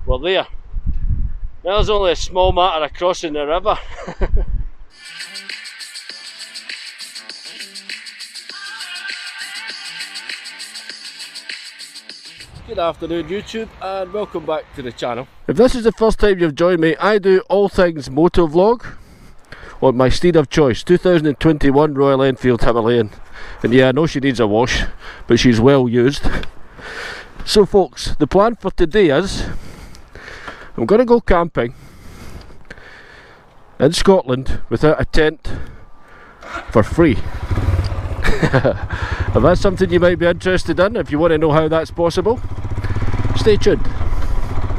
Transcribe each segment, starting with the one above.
we're there. Now there's only a small matter of crossing the river. Good afternoon YouTube and welcome back to the channel. If this is the first time you've joined me, I do all things motovlog on my steed of choice, 2021 Royal Enfield Himalayan. And yeah, I know she needs a wash, but she's well used. So folks, the plan for today is I'm going to go camping in Scotland without a tent for free. If that's something you might be interested in, if you want to know how that's possible, stay tuned.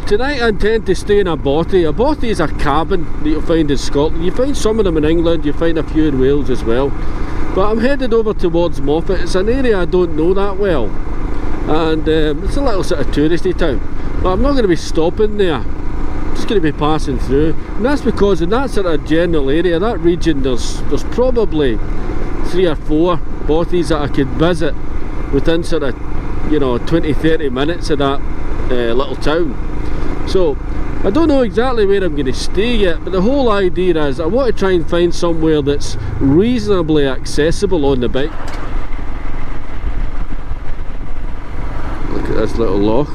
Tonight I intend to stay in a Bothy. A Bothy is a cabin that you'll find in Scotland. You find some of them in England, you find a few in Wales as well. But I'm headed over towards Moffat. It's an area I don't know that well. And it's a little sort of touristy town. But I'm not going to be stopping there. I'm just going to be passing through. And that's because in that sort of general area, that region, there's probably 3 or 4 Bothys that I could visit within sort of, you know, 20-30 minutes of that little town. So I don't know exactly where I'm going to stay yet, but the whole idea is I want to try and find somewhere that's reasonably accessible on the bike. Look at this little loch.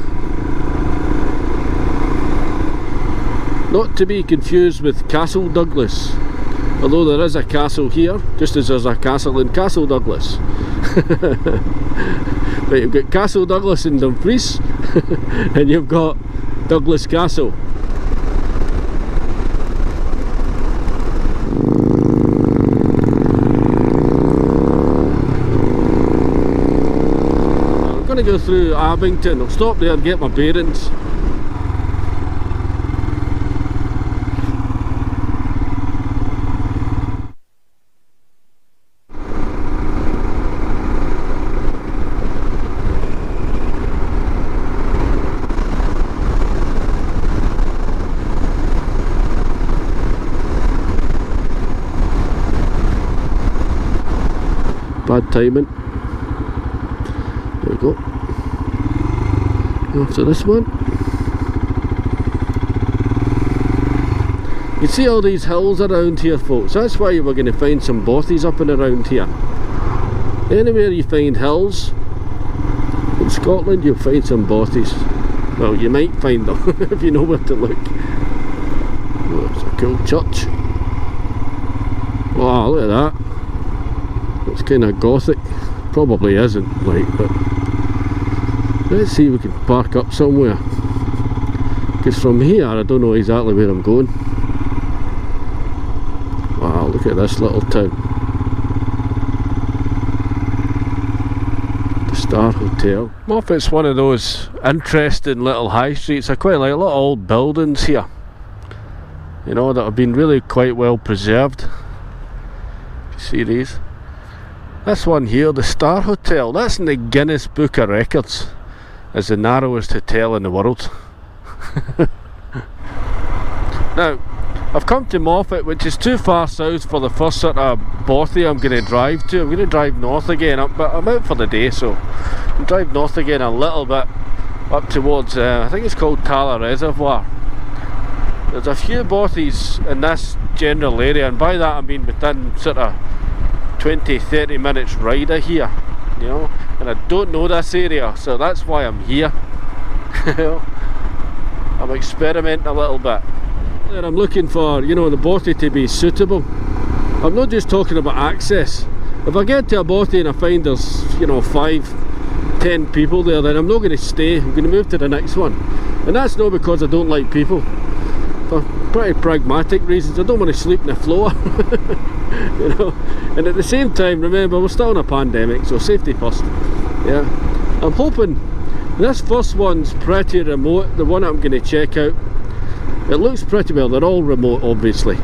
Not to be confused with Castle Douglas, although there is a castle here, just as there's a castle in Castle Douglas. But you've got Castle Douglas in Dumfries and you've got Douglas Castle. I'm going to go through Abington. I'll stop there and get my bearings. Bad timing. There we go. After this one, you see all these hills around here, folks. That's why we're going to find some Bothys up and around here. Anywhere you find hills in Scotland, you'll find some Bothys. Well, you might find them if you know where to look. Oh, it's a cool church. Wow, look at that. It's kind of gothic. Probably isn't, like, but let's see if we can park up somewhere, because from here I don't know exactly where I'm going. Wow, look at this little town. The Star Hotel. Moffat's one of those interesting little high streets. I quite like a lot of old buildings here, you know, that have been really quite well preserved. You see these? This one here, the Star Hotel, that's in the Guinness Book of Records as the narrowest hotel in the world. Now, I've come to Moffat, which is too far south for the first sort of Bothy I'm going to drive to. I'm going to drive north again, but I'm out for the day, so I'll drive north again a little bit up towards, I think it's called Tala Reservoir. There's a few Bothys in this general area, and by that I mean within sort of 20-30 minutes ride of here, you know, and I don't know this area, so that's why I'm here. I'm experimenting a little bit. And I'm looking for, you know, the Bothy to be suitable. I'm not just talking about access. If I get to a Bothy and I find there's, you know, 5-10 people there, then I'm not going to stay. I'm going to move to the next one. And that's not because I don't like people. For pretty pragmatic reasons. I don't want to sleep on the floor. You know, and at the same time, remember, we're still in a pandemic, so safety first. Yeah, I'm hoping this first one's pretty remote. The one I'm going to check out, it looks pretty well. They're all remote, obviously,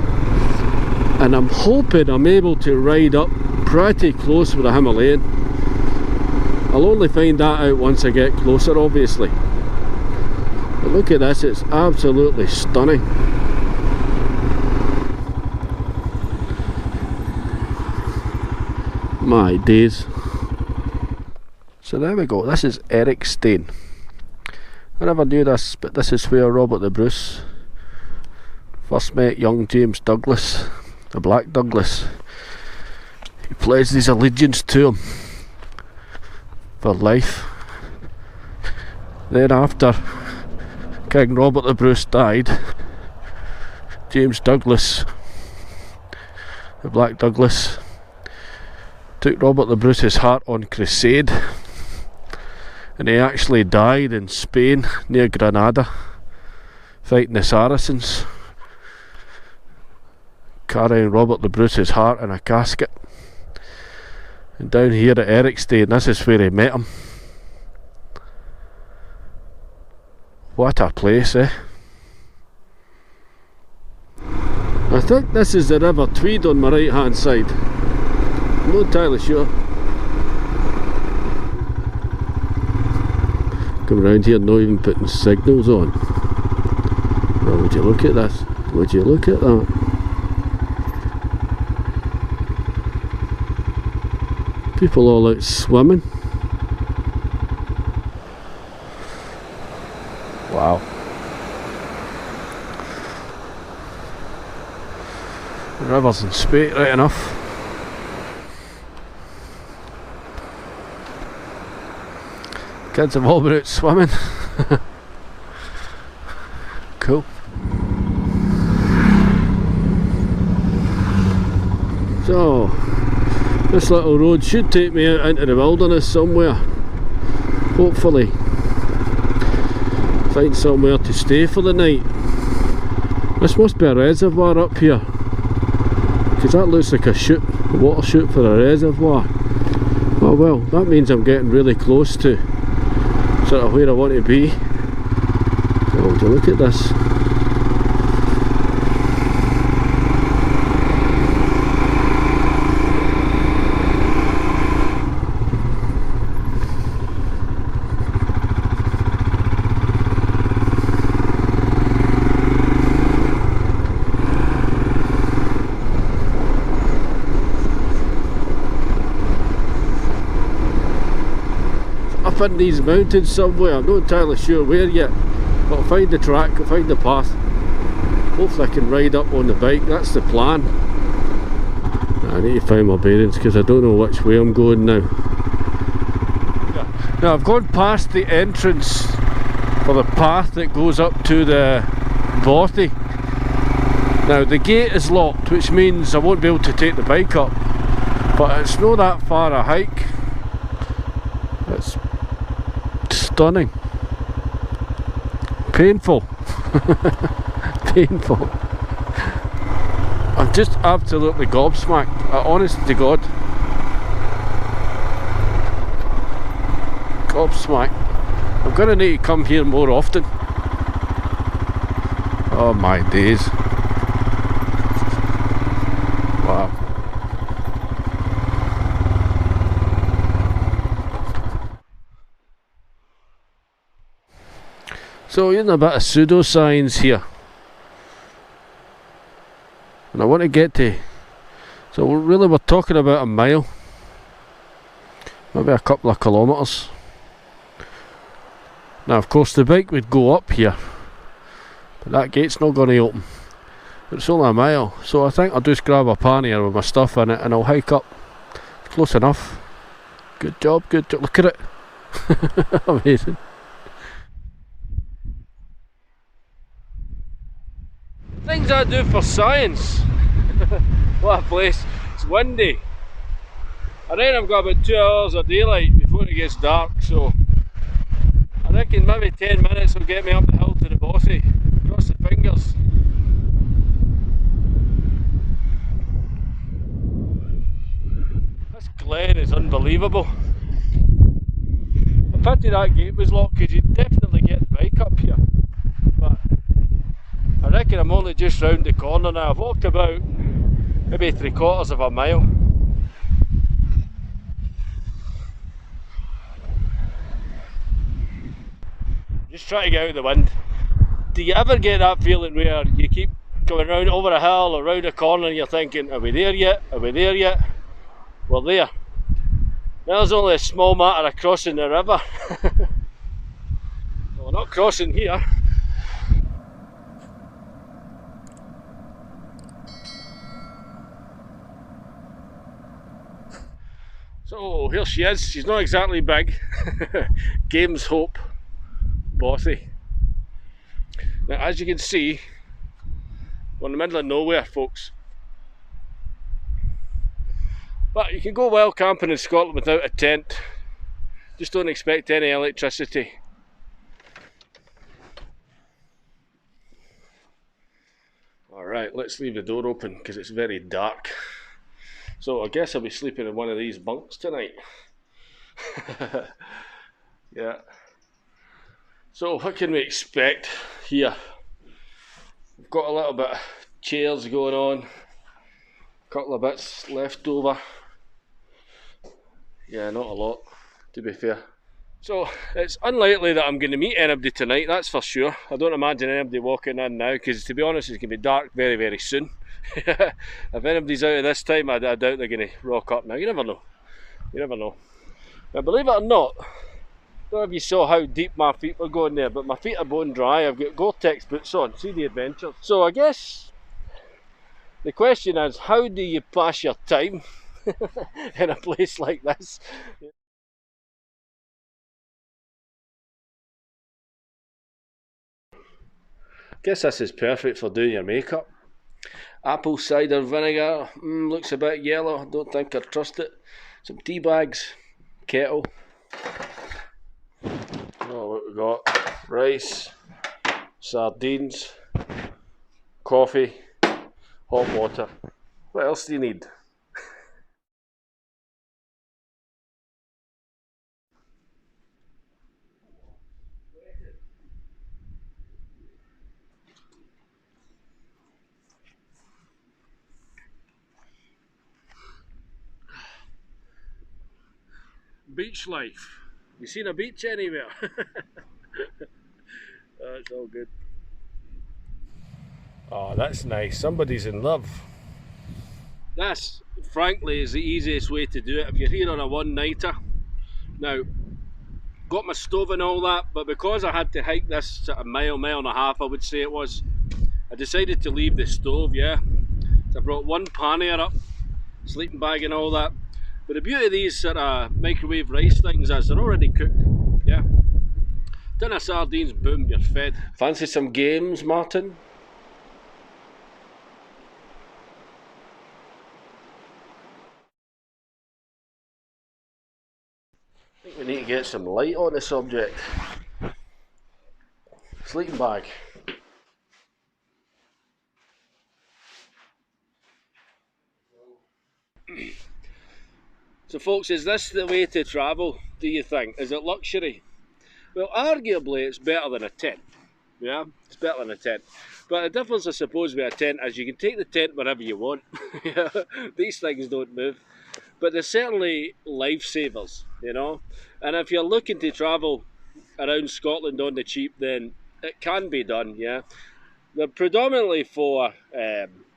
and I'm hoping I'm able to ride up pretty close with a Himalayan. I'll only find that out once I get closer, obviously. But look at this, it's absolutely stunning. My days. So there we go, this is Ericstein. I never knew this, but this is where Robert the Bruce first met young James Douglas, the Black Douglas. He pledged his allegiance to him for life. Then after King Robert the Bruce died, James Douglas, the Black Douglas, took Robert the Bruce's heart on crusade, and he actually died in Spain near Granada fighting the Saracens, carrying Robert the Bruce's heart in a casket. And down here at Ericstein, this is where he met him. What a place, eh? I think this is the River Tweed on my right hand side. I'm not entirely sure. Come around here not even putting signals on. Well, would you look at this? Would you look at that? People all out swimming. Wow. The river's in spate right enough. Kids have all been out swimming. Cool. So, this little road should take me out into the wilderness somewhere. Hopefully. Find somewhere to stay for the night. This must be a reservoir up here, because that looks like a water chute for a reservoir. Oh well, that means I'm getting really close to sort of where I want to be. So would you look at this? Up in these mountains somewhere, I'm not entirely sure where yet, but I'll find the track, I'll find the path. Hopefully I can ride up on the bike, that's the plan. I need to find my bearings because I don't know which way I'm going now. Now I've gone past the entrance for the path that goes up to the Bothy. Now the gate is locked, which means I won't be able to take the bike up, but it's not that far a hike. It's stunning. Painful. Painful. I'm just absolutely gobsmacked, honest to God. Gobsmacked. I'm gonna need to come here more often. Oh my days. Wow. So using a bit of pseudoscience here, and I want to get to, so really we're talking about a mile, maybe a couple of kilometres. Now of course the bike would go up here, but that gate's not going to open. It's only a mile, so I think I'll just grab a pannier with my stuff in it and I'll hike up. It's close enough. Good job, good job. Look at it. Amazing. Things I do for science. What a place. It's windy. And then I've got about 2 hours of daylight before it gets dark, so I reckon maybe 10 minutes will get me up the hill to the Bothy. Cross the fingers. This glen is unbelievable. I pity that gate was locked because you'd definitely get the bike up here. But I reckon I'm only just round the corner now. I've walked about maybe 3/4 of a mile. Just try to get out of the wind. Do you ever get that feeling where you keep going round over a hill or round a corner and you're thinking, are we there yet? Are we there yet? We're there. Now there's only a small matter of crossing the river. So we're Not crossing here. So here she is. She's not exactly big. Games Hope, Bothy. Now, as you can see, we're in the middle of nowhere, folks. But you can go wild camping in Scotland without a tent. Just don't expect any electricity. Alright, let's leave the door open because it's very dark. So I guess I'll be sleeping in one of these bunks tonight. Yeah. So what can we expect here? We've got a little bit of chairs going on. A couple of bits left over. Yeah, not a lot, to be fair. So it's unlikely that I'm going to meet anybody tonight, that's for sure. I don't imagine anybody walking in now because, to be honest, it's going to be dark very, very soon. If anybody's out at this time, I doubt they're going to rock up now. You never know. You never know. Now, believe it or not, I don't know if you saw how deep my feet were going there, but my feet are bone dry. I've got Gore-Tex boots on. See the adventures. So I guess the question is, how do you pass your time in a place like this? Guess this is perfect for doing your makeup. Apple cider vinegar, looks a bit yellow, don't think I trust it. Some tea bags, kettle. Oh, what we got? Rice, sardines, coffee, hot water. What else do you need? Beach life. You seen a beach anywhere? That's all good. Oh, that's nice. Somebody's in love. This, frankly, is the easiest way to do it. If you're here on a one-nighter. Now, got my stove and all that, but because I had to hike this sort of mile and a half, I would say it was, I decided to leave the stove, yeah. So I brought one pannier up, sleeping bag and all that. But the beauty of these sort of microwave rice things is they're already cooked, yeah. Tin of sardines, boom, you're fed. Fancy some games, Martin? I think we need to get some light on the subject. Sleeping bag. So folks, is this the way to travel, do you think? Is it luxury? Well, arguably it's better than a tent. Yeah, it's better than a tent. But the difference, I suppose, with a tent is you can take the tent wherever you want. These things don't move. But they're certainly lifesavers, you know. And if you're looking to travel around Scotland on the cheap, then it can be done, yeah. They're predominantly for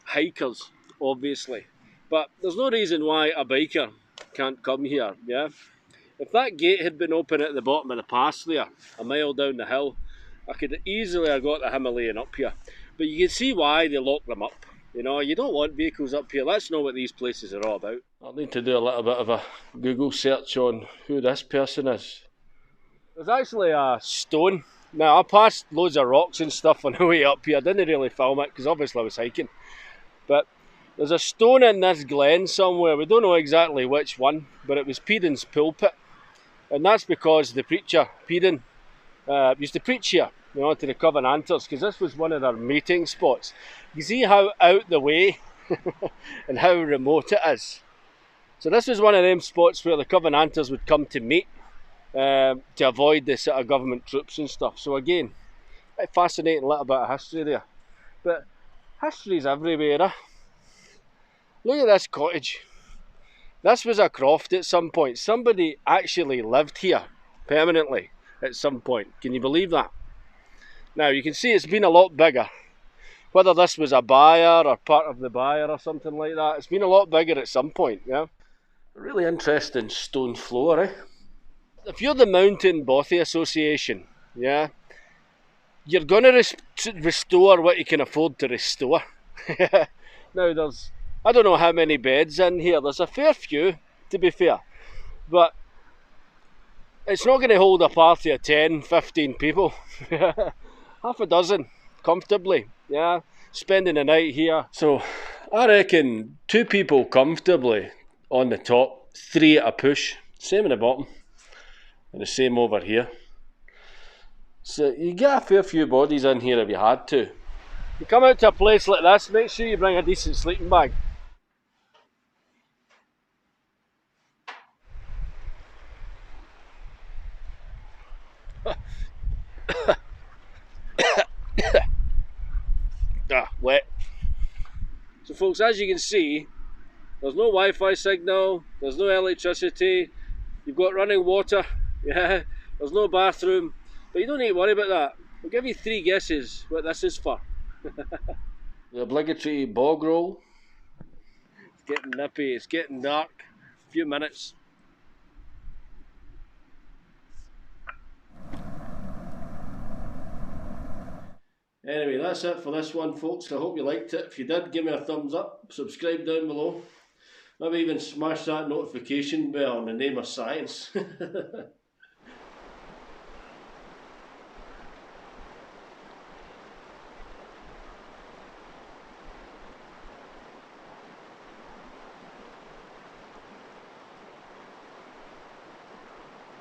hikers, obviously. But there's no reason why a biker can't come here, yeah. If that gate had been open at the bottom of the pass there, a mile down the hill, I could easily have got the Himalayan up here. But you can see why they lock them up. You know, you don't want vehicles up here. That's not what these places are all about. I'll need to do a little bit of a Google search on who this person is. There's actually a stone. Now, I passed loads of rocks and stuff on the way up here. I didn't really film it because obviously I was hiking. But there's a stone in this glen somewhere. We don't know exactly which one, but it was Peden pulpit. And that's because the preacher, Peden, used to preach here, you know, to the Covenanters, because this was one of their meeting spots. You see how out the way and how remote it is. So this was one of them spots where the Covenanters would come to meet to avoid the sort of government troops and stuff. So again, a fascinating little bit of history there. But history's everywhere, eh? Look at this cottage. This was a croft at some point. Somebody actually lived here permanently at some point. Can you believe that? Now you can see it's been a lot bigger. Whether this was a byre or part of the byre or something like that, it's been a lot bigger at some point, yeah? A really interesting stone floor, eh? If you're the Mountain Bothy Association, yeah, you're going to restore what you can afford to restore. Now I don't know how many beds in here. There's a fair few, to be fair, but it's not going to hold a party of 10, 15 people. Half a dozen, comfortably, yeah, spending the night here. So I reckon 2 people comfortably on the top, 3 at a push, same in the bottom, and the same over here. So you get a fair few bodies in here if you had to. You come out to a place like this, make sure you bring a decent sleeping bag. Wet. So folks, as you can see, there's no Wi-Fi signal, there's no electricity, you've got running water, yeah, there's no bathroom, but you don't need to worry about that. I'll give you 3 guesses what this is for. The obligatory bog roll. It's getting nippy, it's getting dark. A few minutes. Anyway, that's it for this one, folks. I hope you liked it. If you did, give me a thumbs up, subscribe down below. Maybe even smash that notification bell in the name of science.